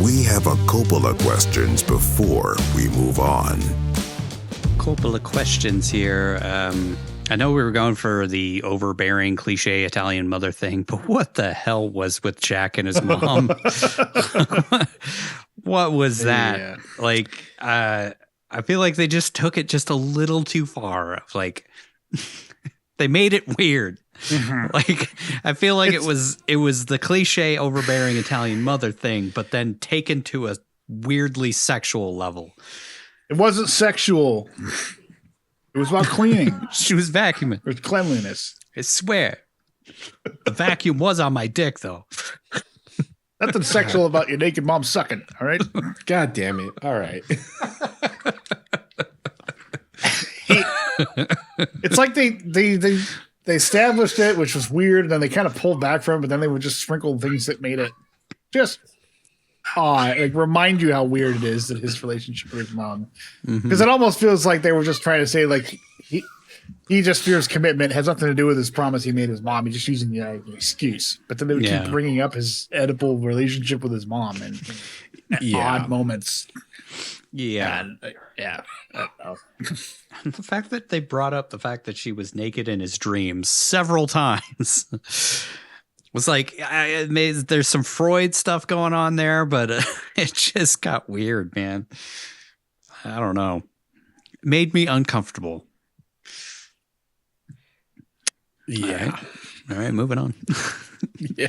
We have a Coppola questions before we move on. Couple of questions here. I know we were going for the overbearing cliche Italian mother thing, but what the hell was with Jack and his mom? What was that? Yeah. Like, I feel like they just took it just a little too far. Like, they made it weird. Mm-hmm. Like, I feel like it was the cliche overbearing Italian mother thing, but then taken to a weirdly sexual level. It wasn't sexual. It was about cleaning. She was vacuuming. With cleanliness. I swear. The vacuum was on my dick, though. Nothing sexual about your naked mom sucking, all right? God damn it. All right. It's like they established it, which was weird, and then they kind of pulled back from it, but then they would just sprinkle things that made it just like remind you how weird it is that his relationship with his mom. Because it almost feels like they were just trying to say, like, he just fears commitment. It has nothing to do with his promise he made his mom. He's just using the excuse. But then they would keep bringing up his Oedipal relationship with his mom and odd moments. Yeah. And, The fact that they brought up the fact that she was naked in his dreams several times was like, there's some Freud stuff going on there, but it just got weird, man. I don't know. It made me uncomfortable. Yeah. All right, moving on. Yeah.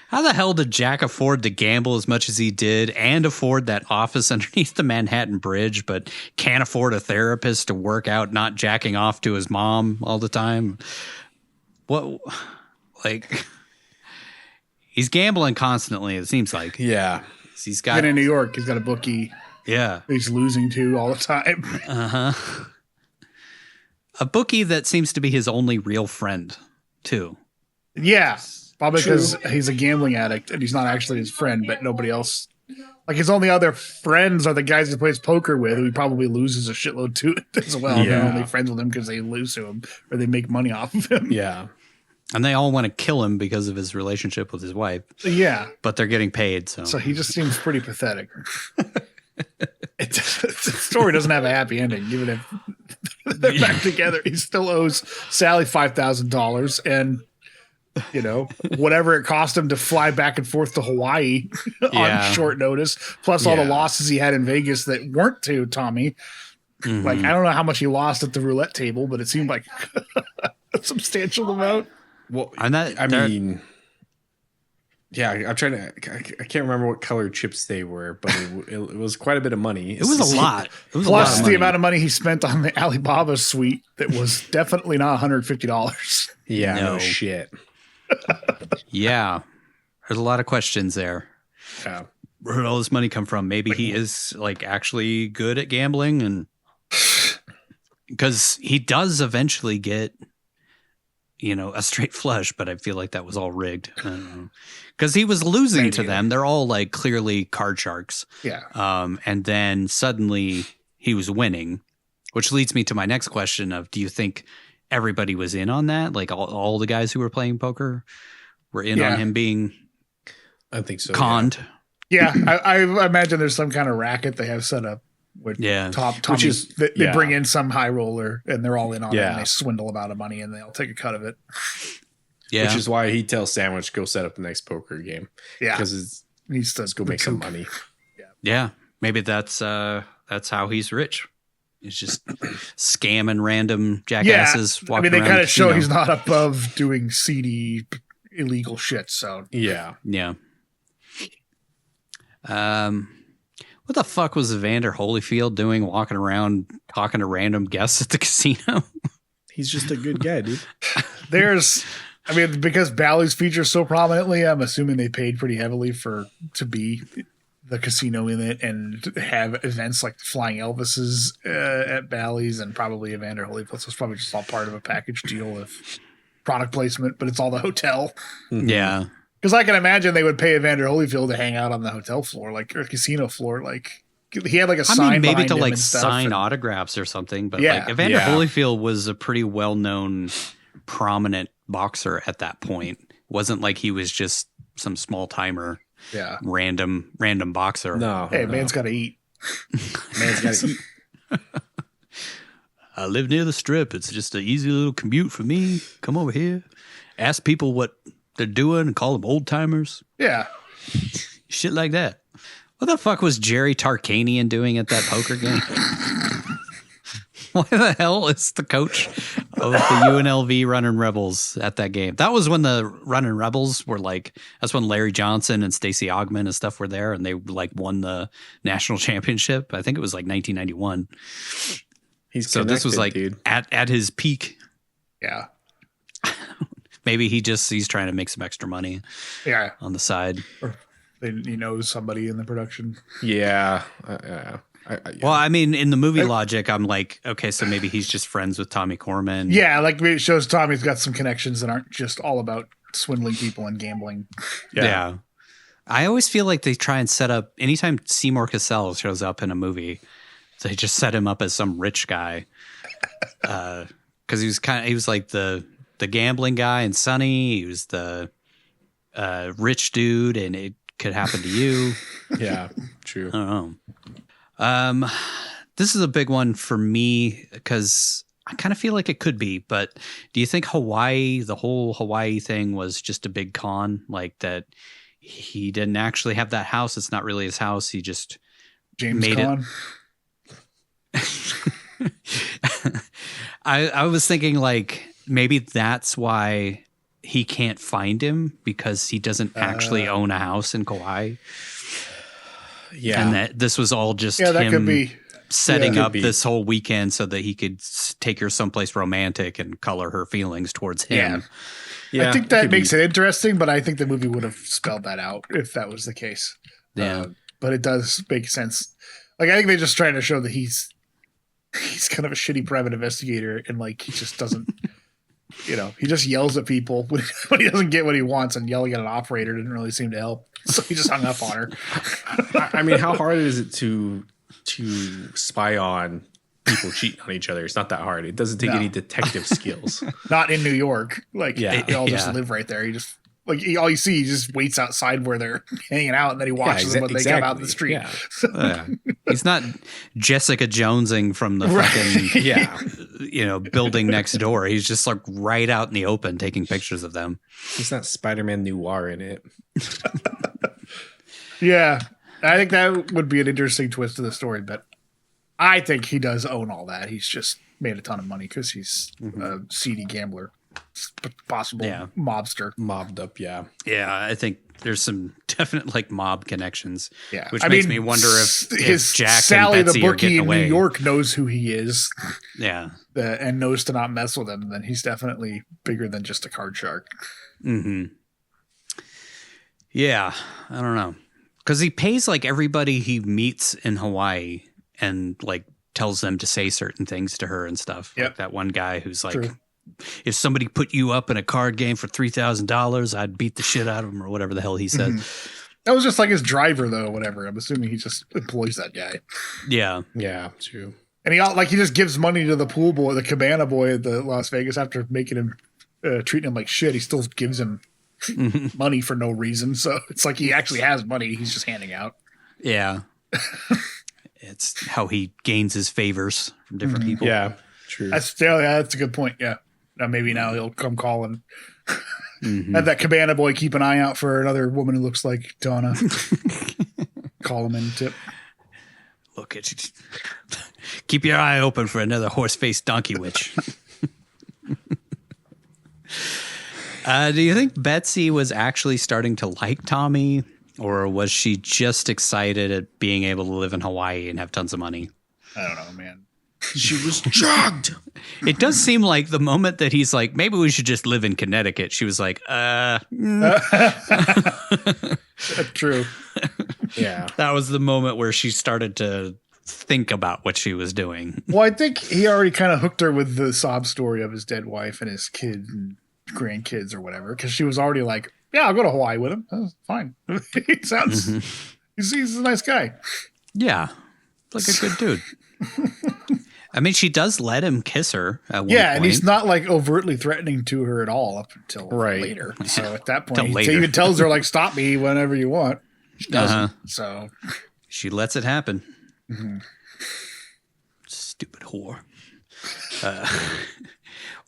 How the hell did Jack afford to gamble as much as he did and afford that office underneath the Manhattan Bridge, but can't afford a therapist to work out not jacking off to his mom all the time? What, like, he's gambling constantly, it seems like. Yeah. He's got in New York, he's got a bookie. Yeah. He's losing to all the time. Uh-huh. A bookie that seems to be his only real friend, too. Yeah. Probably because he's a gambling addict and he's not actually his friend, but nobody else. Like, his only other friends are the guys he plays poker with, who he probably loses a shitload to as well. Yeah. They're only friends with him because they lose to him or they make money off of him. Yeah. And they all want to kill him because of his relationship with his wife. Yeah. But they're getting paid, so. So he just seems pretty pathetic. The story doesn't have a happy ending, even if they're back together. He still owes Sally $5,000 and, you know, whatever it cost him to fly back and forth to Hawaii on short notice, plus all the losses he had in Vegas that weren't to Tommy. Mm-hmm. Like, I don't know how much he lost at the roulette table, but it seemed like a substantial amount. Well, And that, I mean, yeah, I'm trying to, I can't remember what color chips they were, but it was quite a bit of money. it was a lot. It was Plus a lot of the amount of money he spent on the Alibaba suite that was definitely not $150. Yeah, No. no shit. Yeah. There's a lot of questions there. Yeah. Where did all this money come from? Maybe he is like actually good at gambling, and because he does eventually get, you know, a straight flush, but I feel like that was all rigged. Because he was losing to them. They're all like clearly card sharks. Yeah. And then suddenly he was winning, which leads me to my next question of, do you think everybody was in on that? Like all the guys who were playing poker were in on him being I think so. conned? Yeah. I imagine there's some kind of racket they have set up with Which is they bring in some high roller and they're all in on it Yeah. and they swindle amount of money and they'll take a cut of it. Yeah. Which is why he tells Sandwich, go set up the next poker game. Yeah. Because Needs to let's go make some money. Yeah. Maybe that's how he's rich. He's just scamming random jackasses. I mean, they kind of show he's not above doing seedy, illegal shit. So Yeah. Yeah. What the fuck was Evander Holyfield doing walking around talking to random guests at the casino? He's just a good guy, dude. because Bally's features so prominently, I'm assuming they paid pretty heavily to be the casino in it and have events like Flying Elvis's at Bally's, and probably Evander Holyfield. So it's probably just all part of a package deal with product placement, but it's all the hotel. Yeah. Because I can imagine they would pay Evander Holyfield to hang out on the hotel floor, or casino floor. Like, he had like a sign. Maybe to him like and stuff, sign and autographs or something. But Yeah. like Evander Yeah. Holyfield was a pretty well-known, prominent boxer at that point. Wasn't like he was just some small timer. Yeah. random boxer. No. Hey, no. man's got to eat. Man's got to eat. I live near the Strip. It's just an easy little commute for me. Come over here, ask people what they're doing, and call them old timers. Yeah. Shit like that. What the fuck was Jerry Tarkanian doing at that poker game? Why the hell is the coach of the UNLV Running Rebels at that game? That was when the Running Rebels were like, that's when Larry Johnson and Stacey Augman and stuff were there, and they like won the national championship. I think it was like 1991. So this was like dude. at his peak. Yeah. Maybe he's trying to make some extra money. Yeah. On the side. Or he knows somebody in the production. Yeah. Well, I mean, in the movie logic, I'm like, okay, so maybe he's just friends with Tommy Corman. Yeah, like it shows Tommy's got some connections that aren't just all about swindling people and gambling. Yeah. I always feel like they try and set up, anytime Seymour Cassell shows up in a movie, they just set him up as some rich guy. Because he was like the gambling guy in Sunny. He was the rich dude, and it could happen to you. Yeah, true. I don't know. This is a big one for me because I kind of feel like it could be, but do you think the whole Hawaii thing was just a big con? Like that he didn't actually have that house. It's not really his house. He just made Con. it. I was thinking like maybe that's why he can't find him because he doesn't actually own a house in Kauai. Yeah. And that this was all just Yeah, that him could be. setting Yeah. up this whole weekend so that he could take her someplace romantic and color her feelings towards him. Yeah, I think that makes it interesting, but I think the movie would have spelled that out if that was the case. Yeah. But it does make sense. Like, I think they're just trying to show that he's kind of a shitty private investigator and like he just doesn't, he just yells at people when he doesn't get what he wants, and yelling at an operator didn't really seem to help. So he just hung up on her. I mean, how hard is it to spy on people cheating on each other? It's not that hard. It doesn't take any detective skills. Not in New York. Like, they all just Yeah. live right there. He just, all you see, he just waits outside where they're hanging out, and then he watches them when they come out in the street. Yeah. Yeah. He's not Jessica Jonesing from the fucking building next door. He's just like right out in the open taking pictures of them. He's not Spider-Man Noir in it. Yeah, I think that would be an interesting twist to the story, but I think he does own all that. He's just made a ton of money because he's a seedy gambler, possible mobster. Mobbed up, yeah. Yeah, I think there's some definite like mob connections. Yeah, which makes me wonder if Jack Sally and Betsy the are bookie getting in away. New York knows who he is. Yeah. And knows to not mess with him. Then he's definitely bigger than just a card shark. Mm-hmm. Yeah, I don't know. Because he pays like everybody he meets in Hawaii and like tells them to say certain things to her and stuff. Yep. Like that one guy who's like, True. if somebody put you up in a card game for $3,000, I'd beat the shit out of him or whatever the hell he said. That was just like his driver, though. Whatever. I'm assuming he just employs that guy. Yeah. Yeah, true. And he just gives money to the pool boy, the cabana boy at the Las Vegas after making him treating him like shit. He still gives him money for no reason. So it's like he actually has money. He's just handing out. Yeah. It's how he gains his favors from different people. Yeah, true. That's a good point. Yeah. Now maybe now he'll come call and have that cabana boy keep an eye out for another woman who looks like Donna. Call him in tip. Look at you. Keep your eye open for another horse-faced donkey witch. Do you think Betsy was actually starting to like Tommy, or was she just excited at being able to live in Hawaii and have tons of money? I don't know, man. She was drugged. It does seem like the moment that he's like, maybe we should just live in Connecticut, she was like, True. Yeah. That was the moment where she started to think about what she was doing. Well, I think he already kind of hooked her with the sob story of his dead wife and his kid and grandkids or whatever, because she was already like, yeah, I'll go to Hawaii with him. That's fine. He sounds, he's a nice guy. Yeah. Like a good dude. I mean, she does let him kiss her at one point. And he's not like overtly threatening to her at all up until later. So at that point, he later. even tells her like, stop me whenever you want. She doesn't. So she lets it happen. Mm-hmm. Stupid whore.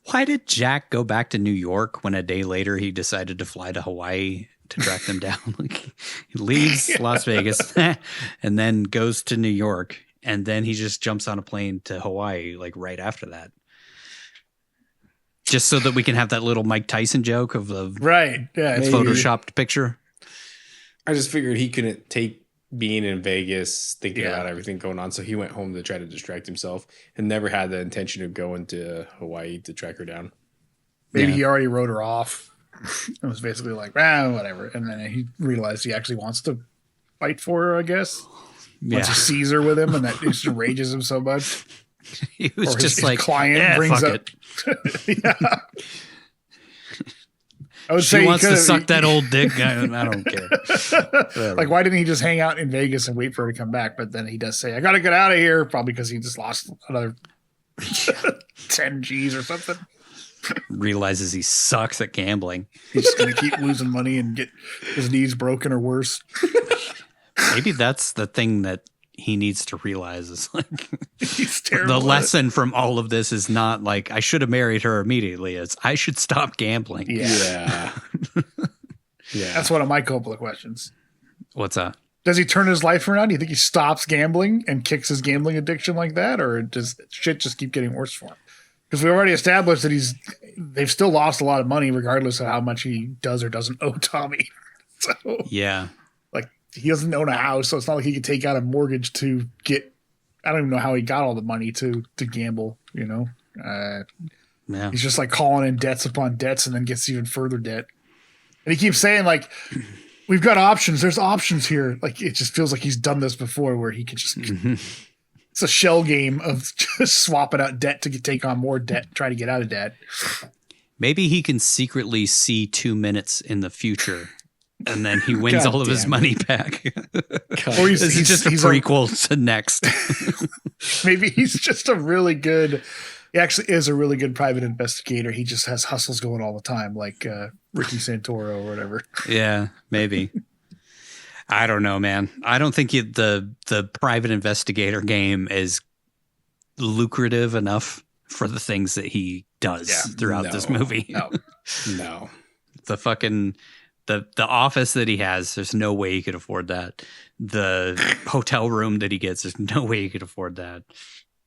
Why did Jack go back to New York when a day later he decided to fly to Hawaii to track them down? Like, he leaves Las Vegas and then goes to New York, and then he just jumps on a plane to Hawaii like right after that. Just so that we can have that little Mike Tyson joke of the photoshopped picture. I just figured he couldn't take being in Vegas, thinking about everything going on. So he went home to try to distract himself and never had the intention of going to Hawaii to track her down. Maybe he already wrote her off. It was basically like, whatever. And then he realized he actually wants to fight for her, I guess. Once he sees her with him, and that just enrages him so much. He was or just his like, client brings fuck up. It. I would she say wants to suck that old dick. I don't care. Like, why didn't he just hang out in Vegas and wait for her to come back? But then he does say, I got to get out of here. Probably because he just lost another 10 G's or something. Realizes he sucks at gambling. He's just going to keep losing money and get his knees broken or worse. Maybe that's the thing that he needs to realize is like he's terrible. The lesson from all of this is not like I should have married her immediately. It's I should stop gambling. Yeah. That's one of my Coppola questions. What's that? Does he turn his life around? Do you think he stops gambling and kicks his gambling addiction like that? Or does shit just keep getting worse for him? Because we already established that they've still lost a lot of money regardless of how much he does or doesn't owe Tommy. So yeah. Like he doesn't own a house, so it's not like he could take out a mortgage to get I don't even know how he got all the money to gamble, you know? Yeah. He's just like calling in debts upon debts and then gets even further debt. And he keeps saying like we've got options. There's options here. Like it just feels like he's done this before where he could just it's a shell game of just swapping out debt to take on more debt, try to get out of debt. Maybe he can secretly see 2 minutes in the future and then he wins all of his money back. Or he's just a prequel to Next. Maybe he's just a really good, he actually is a really good private investigator. He just has hustles going all the time, like Ricky Santoro or whatever. Yeah, maybe. I don't know, man. I don't think the private investigator game is lucrative enough for the things that he does throughout this movie. No. The fucking the office that he has, there's no way he could afford that. The hotel room that he gets, there's no way he could afford that.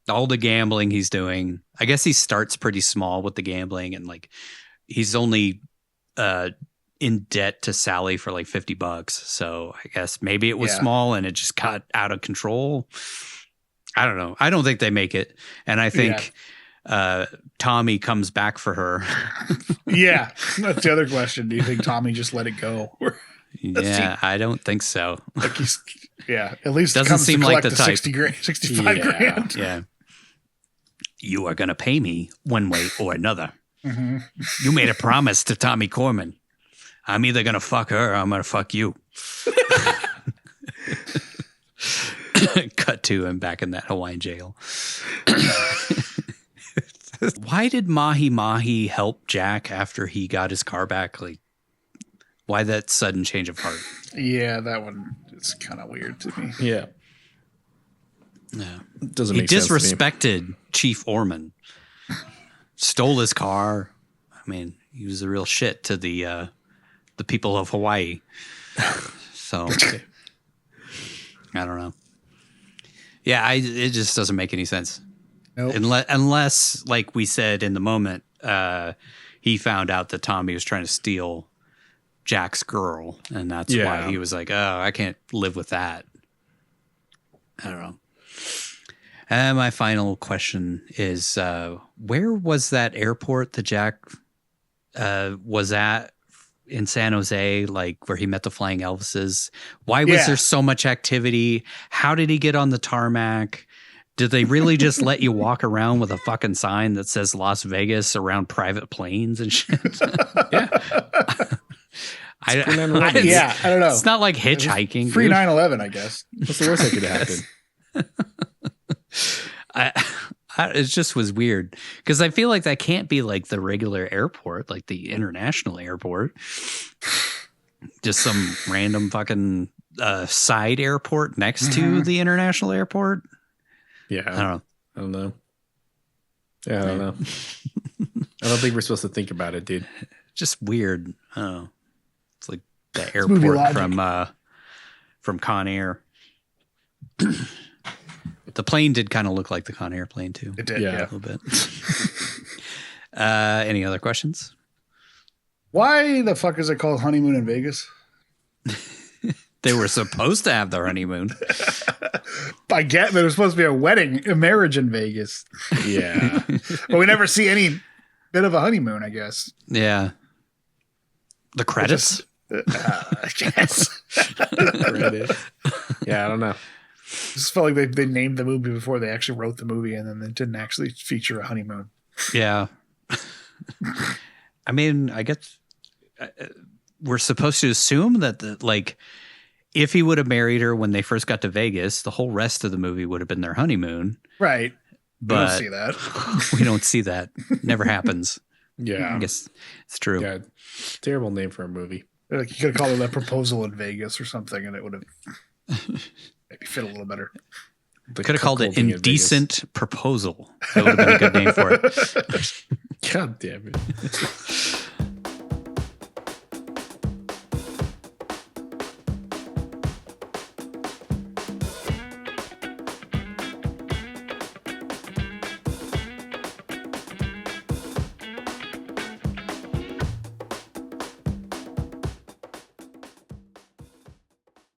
All the gambling he's doing. I guess he starts pretty small with the gambling and like he's only in debt to Sally for like $50. So I guess maybe it was small and it just got out of control. I don't know. I don't think they make it. And I think Tommy comes back for her. Yeah. That's the other question. Do you think Tommy just let it go? I don't think so. Like he's, at least doesn't seem like the type. 65 grand. Yeah. You are going to pay me one way or another. Mm-hmm. You made a promise to Tommy Corman. I'm either going to fuck her or I'm going to fuck you. Cut to him back in that Hawaiian jail. Why did Mahi Mahi help Jack after he got his car back? Like, why that sudden change of heart? Yeah, that one is kind of weird to me. Yeah. Yeah. Doesn't he make sense. He disrespected Chief Orman. Stole his car. I mean, he was a real shit to the people of Hawaii. So I don't know. Yeah, it just doesn't make any sense. Nope. Unless, like we said in the moment, he found out that Tommy was trying to steal Jack's girl, and that's why he was like, "Oh, I can't live with that." I don't know. And my final question is, where was that airport that Jack was at in San Jose, like where he met the Flying Elvises? Why was there so much activity? How did he get on the tarmac? Did they really just let you walk around with a fucking sign that says Las Vegas around private planes and shit? I don't know. It's not like hitchhiking. Free 9/11, I guess. What's the worst that could happen? It just was weird because I feel like that can't be like the regular airport, like the international airport. Just some random fucking a side airport next to the international airport. Yeah. I don't know. Yeah, I don't know. I don't think we're supposed to think about it, dude. Just weird. Oh, it's like the movie airport logic. from Con Air. The plane did kind of look like the Con Air plane too. It did, Yeah. yeah. A little bit. Any other questions? Why the fuck is it called Honeymoon in Vegas? They were supposed to have their honeymoon. I get that it was supposed to be a marriage in Vegas, Yeah. but we never see any bit of a honeymoon, I guess. Yeah. The credits? I guess. Yeah, I don't know. Just felt like they named the movie before they actually wrote the movie, and then they didn't actually feature a honeymoon. Yeah. I mean, I guess we're supposed to assume that if he would have married her when they first got to Vegas, the whole rest of the movie would have been their honeymoon. Right. But We don't see that. we don't see that. Never happens. Yeah. I guess it's true. Yeah. Terrible name for a movie. Like you could have called it a proposal in Vegas or something, and it would have maybe fit a little better. The Could have called it cuckolding in Indecent Proposal. That would have been a good name for it. Vegas. God damn it.